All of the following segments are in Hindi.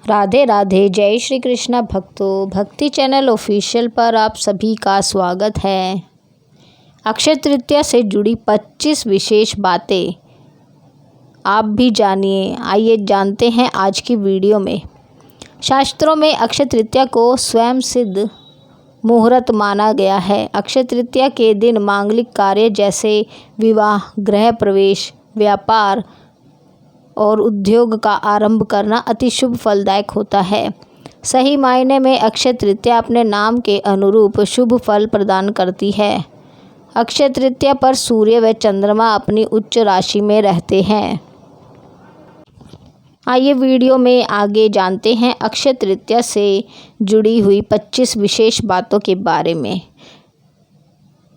राधे राधे। जय श्री कृष्णा भक्तों, भक्ति चैनल ऑफिशियल पर आप सभी का स्वागत है। अक्षय तृतीया से जुड़ी 25 विशेष बातें आप भी जानिए। आइए जानते हैं आज की वीडियो में। शास्त्रों में अक्षय तृतीया को स्वयं सिद्ध मुहूर्त माना गया है। अक्षय तृतीया के दिन मांगलिक कार्य जैसे विवाह, गृह प्रवेश, व्यापार और उद्योग का आरंभ करना अति शुभ फलदायक होता है। सही मायने में अक्षय तृतीया अपने नाम के अनुरूप शुभ फल प्रदान करती है। अक्षय तृतीया पर सूर्य व चंद्रमा अपनी उच्च राशि में रहते हैं। आइए वीडियो में आगे जानते हैं अक्षय तृतीया से जुड़ी हुई 25 विशेष बातों के बारे में।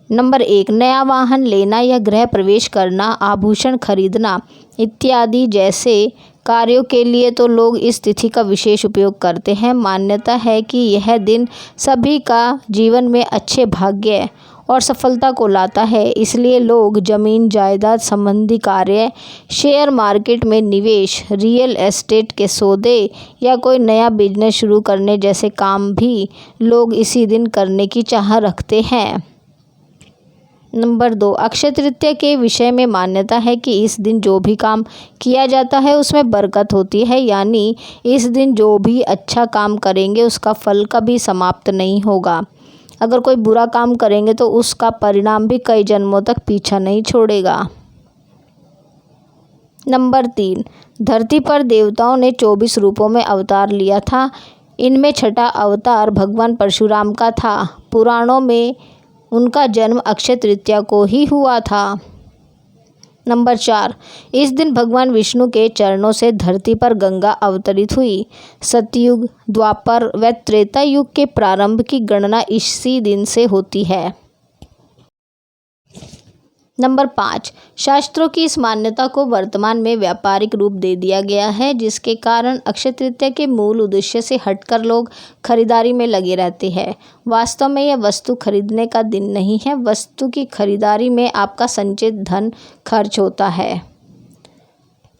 नंबर 1, नया वाहन लेना या गृह प्रवेश करना, आभूषण खरीदना इत्यादि जैसे कार्यों के लिए तो लोग इस तिथि का विशेष उपयोग करते हैं। मान्यता है कि यह दिन सभी का जीवन में अच्छे भाग्य और सफलता को लाता है, इसलिए लोग जमीन जायदाद संबंधी कार्य, शेयर मार्केट में निवेश, रियल एस्टेट के सौदे या कोई नया बिजनेस शुरू करने जैसे काम भी लोग इसी दिन करने की चाह रखते हैं। नंबर 2, अक्षय तृतीया के विषय में मान्यता है कि इस दिन जो भी काम किया जाता है उसमें बरकत होती है, यानी इस दिन जो भी अच्छा काम करेंगे उसका फल कभी समाप्त नहीं होगा। अगर कोई बुरा काम करेंगे तो उसका परिणाम भी कई जन्मों तक पीछा नहीं छोड़ेगा। नंबर 3, धरती पर देवताओं ने 24 रूपों में अवतार लिया था। इनमें छठा अवतार भगवान परशुराम का था। पुराणों में उनका जन्म अक्षय तृतीया को ही हुआ था। नंबर 4, इस दिन भगवान विष्णु के चरणों से धरती पर गंगा अवतरित हुई। सतयुग, द्वापर व त्रेता युग के प्रारंभ की गणना इसी दिन से होती है। नंबर 5, शास्त्रों की इस मान्यता को वर्तमान में व्यापारिक रूप दे दिया गया है, जिसके कारण अक्षय तृतीया के मूल उद्देश्य से हटकर लोग खरीदारी में लगे रहते हैं। वास्तव में यह वस्तु खरीदने का दिन नहीं है, वस्तु की खरीदारी में आपका संचित धन खर्च होता है।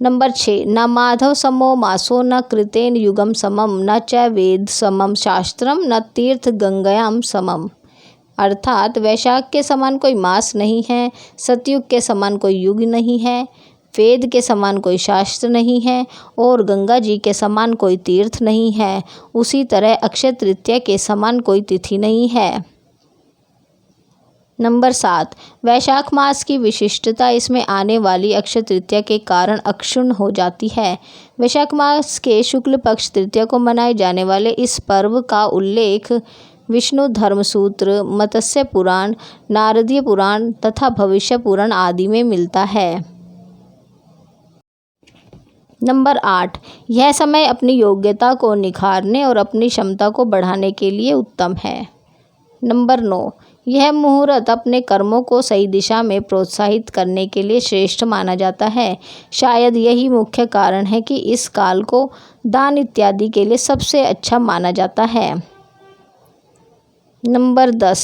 नंबर 6, न माधव समो मासो न कृतेन युगम समम न च वेद समम शास्त्रम न तीर्थ गंगायाम समम। अर्थात वैशाख के समान कोई मास नहीं है, सतयुग के समान कोई युग नहीं है, वेद के समान कोई शास्त्र नहीं है और गंगा जी के समान कोई तीर्थ नहीं है। उसी तरह अक्षय तृतीया के समान कोई तिथि नहीं है। नंबर 7, वैशाख मास की विशिष्टता इसमें आने वाली अक्षय तृतीया के कारण अक्षुण्ण हो जाती है। वैशाख मास के शुक्ल पक्ष तृतीया को मनाए जाने वाले इस पर्व का उल्लेख विष्णु धर्मसूत्र, मत्स्य पुराण, नारदीय पुराण तथा भविष्य पुराण आदि में मिलता है। नंबर 8, यह समय अपनी योग्यता को निखारने और अपनी क्षमता को बढ़ाने के लिए उत्तम है। नंबर 9, यह मुहूर्त अपने कर्मों को सही दिशा में प्रोत्साहित करने के लिए श्रेष्ठ माना जाता है। शायद यही मुख्य कारण है कि इस काल को दान इत्यादि के लिए सबसे अच्छा माना जाता है। नंबर 10,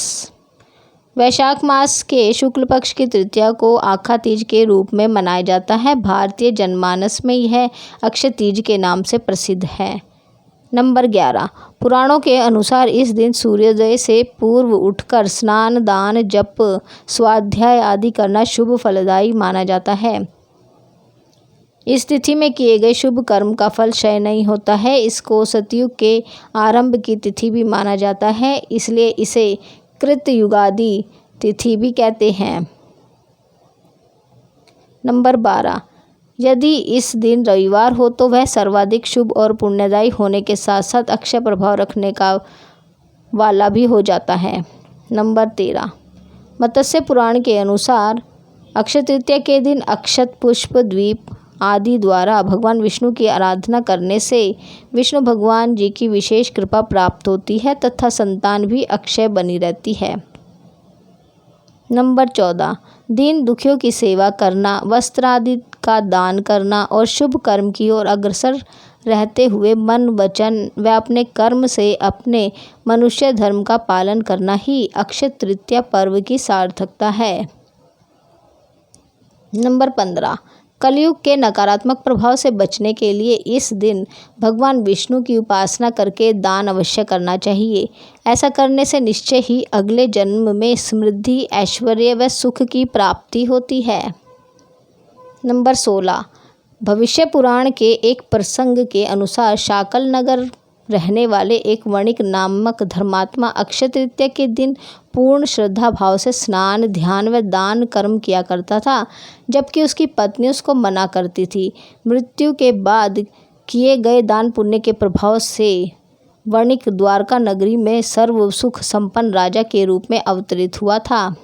वैशाख मास के शुक्ल पक्ष की तृतीया को आखा तीज के रूप में मनाया जाता है। भारतीय जनमानस में यह अक्षय तीज के नाम से प्रसिद्ध है। नंबर 11, पुराणों के अनुसार इस दिन सूर्योदय से पूर्व उठकर स्नान, दान, जप, स्वाध्याय आदि करना शुभ फलदायी माना जाता है। इस तिथि में किए गए शुभ कर्म का फल क्षय नहीं होता है। इसको सतयुग के आरंभ की तिथि भी माना जाता है, इसलिए इसे कृतयुगादि तिथि भी कहते हैं। नंबर 12, यदि इस दिन रविवार हो तो वह सर्वाधिक शुभ और पुण्यदायी होने के साथ साथ अक्षय प्रभाव रखने का वाला भी हो जाता है। नंबर 13, मत्स्य पुराण के अनुसार अक्षय तृतीया के दिन अक्षत पुष्प द्वीप आदि द्वारा भगवान विष्णु की आराधना करने से विष्णु भगवान जी की विशेष कृपा प्राप्त होती है तथा संतान भी अक्षय बनी रहती है। नंबर 14, दीन दुखियों की सेवा करना, वस्त्र आदि का दान करना और शुभ कर्म की ओर अग्रसर रहते हुए मन, वचन व अपने कर्म से अपने मनुष्य धर्म का पालन करना ही अक्षय तृतीया पर्व की सार्थकता है। नंबर 15, कलयुग के नकारात्मक प्रभाव से बचने के लिए इस दिन भगवान विष्णु की उपासना करके दान अवश्य करना चाहिए। ऐसा करने से निश्चय ही अगले जन्म में समृद्धि, ऐश्वर्य व सुख की प्राप्ति होती है। नंबर 16, भविष्य पुराण के एक प्रसंग के अनुसार शाकल नगर रहने वाले एक वणिक नामक धर्मात्मा अक्षय तृतीया के दिन पूर्ण श्रद्धा भाव से स्नान, ध्यान व दान कर्म किया करता था, जबकि उसकी पत्नी उसको मना करती थी। मृत्यु के बाद किए गए दान पुण्य के प्रभाव से वणिक द्वारका नगरी में सर्व सुख संपन्न राजा के रूप में अवतरित हुआ था।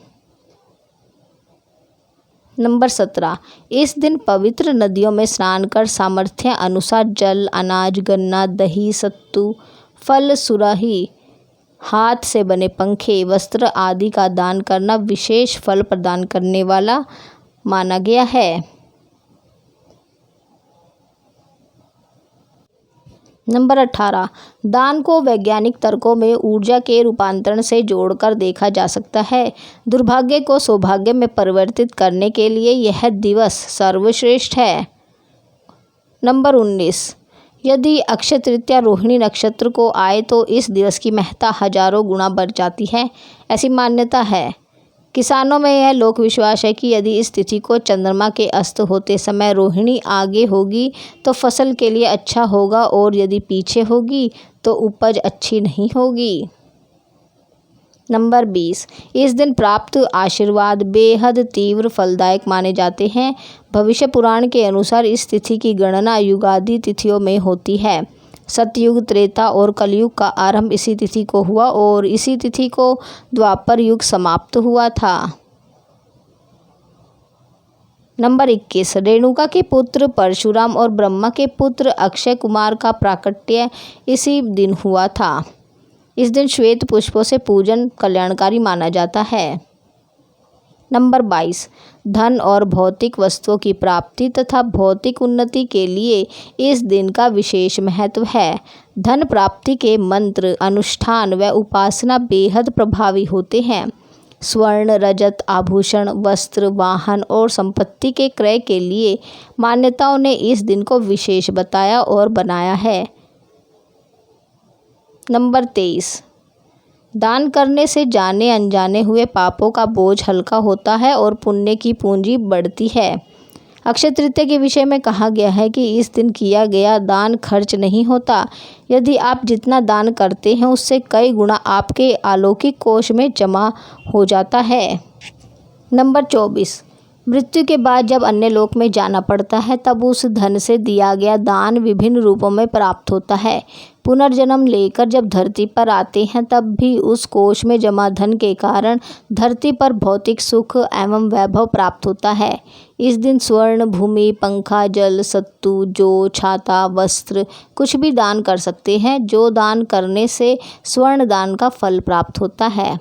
नंबर 17, इस दिन पवित्र नदियों में स्नान कर सामर्थ्य अनुसार जल, अनाज, गन्ना, दही, सत्तू, फल, सुराही, हाथ से बने पंखे, वस्त्र आदि का दान करना विशेष फल प्रदान करने वाला माना गया है। नंबर 18, दान को वैज्ञानिक तर्कों में ऊर्जा के रूपांतरण से जोड़कर देखा जा सकता है। दुर्भाग्य को सौभाग्य में परिवर्तित करने के लिए यह दिवस सर्वश्रेष्ठ है। नंबर 19, यदि अक्षय तृतीया रोहिणी नक्षत्र को आए तो इस दिवस की महत्ता हजारों गुना बढ़ जाती है। ऐसी मान्यता है। किसानों में यह लोक विश्वास है कि यदि इस तिथि को चंद्रमा के अस्त होते समय रोहिणी आगे होगी तो फसल के लिए अच्छा होगा, और यदि पीछे होगी तो उपज अच्छी नहीं होगी। नंबर 20, इस दिन प्राप्त आशीर्वाद बेहद तीव्र फलदायक माने जाते हैं। भविष्य पुराण के अनुसार इस तिथि की गणना युगादि तिथियों में होती है। सतयुग, त्रेता और कलयुग का आरंभ इसी तिथि को हुआ और इसी तिथि को द्वापर युग समाप्त हुआ था। नंबर 21, रेणुका के पुत्र परशुराम और ब्रह्मा के पुत्र अक्षय कुमार का प्राकट्य इसी दिन हुआ था। इस दिन श्वेत पुष्पों से पूजन कल्याणकारी माना जाता है। नंबर 22, धन और भौतिक वस्तुओं की प्राप्ति तथा भौतिक उन्नति के लिए इस दिन का विशेष महत्व है। धन प्राप्ति के मंत्र, अनुष्ठान व उपासना बेहद प्रभावी होते हैं। स्वर्ण, रजत, आभूषण, वस्त्र, वाहन और संपत्ति के क्रय के लिए मान्यताओं ने इस दिन को विशेष बताया और बनाया है। नंबर 23, दान करने से जाने अनजाने हुए पापों का बोझ हल्का होता है और पुण्य की पूंजी बढ़ती है। अक्षय तृतीया के विषय में कहा गया है कि इस दिन किया गया दान खर्च नहीं होता। यदि आप जितना दान करते हैं उससे कई गुना आपके अलौकिक कोष में जमा हो जाता है। नंबर 24, मृत्यु के बाद जब अन्य लोक में जाना पड़ता है तब उस धन से दिया गया दान विभिन्न रूपों में प्राप्त होता है। पुनर्जन्म लेकर जब धरती पर आते हैं तब भी उस कोष में जमा धन के कारण धरती पर भौतिक सुख एवं वैभव प्राप्त होता है। इस दिन स्वर्ण, भूमि, पंखा, जल, सत्तू, जौ, छाता, वस्त्र कुछ भी दान कर सकते हैं। जो दान करने से स्वर्ण दान का फल प्राप्त होता है।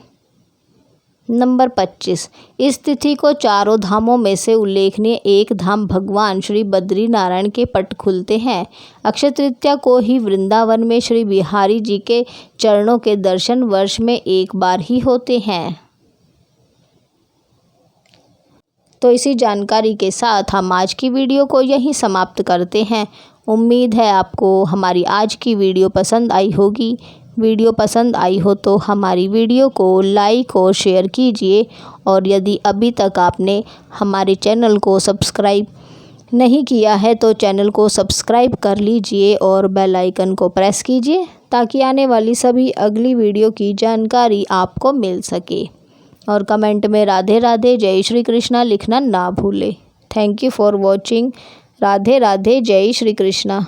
नंबर 25, इस तिथि को चारों धामों में से उल्लेखनीय एक धाम भगवान श्री बद्री नारायण के पट खुलते हैं। अक्षय तृतीया को ही वृंदावन में श्री बिहारी जी के चरणों के दर्शन वर्ष में एक बार ही होते हैं। तो इसी जानकारी के साथ हम आज की वीडियो को यहीं समाप्त करते हैं। उम्मीद है आपको हमारी आज की वीडियो पसंद आई होगी। वीडियो पसंद आई हो तो हमारी वीडियो को लाइक और शेयर कीजिए, और यदि अभी तक आपने हमारे चैनल को सब्सक्राइब नहीं किया है तो चैनल को सब्सक्राइब कर लीजिए और बेल आइकन को प्रेस कीजिए ताकि आने वाली सभी अगली वीडियो की जानकारी आपको मिल सके। और कमेंट में राधे राधे जय श्री कृष्णा लिखना ना भूलें। Thank you for watching. Radhe Radhe जय श्री कृष्णा।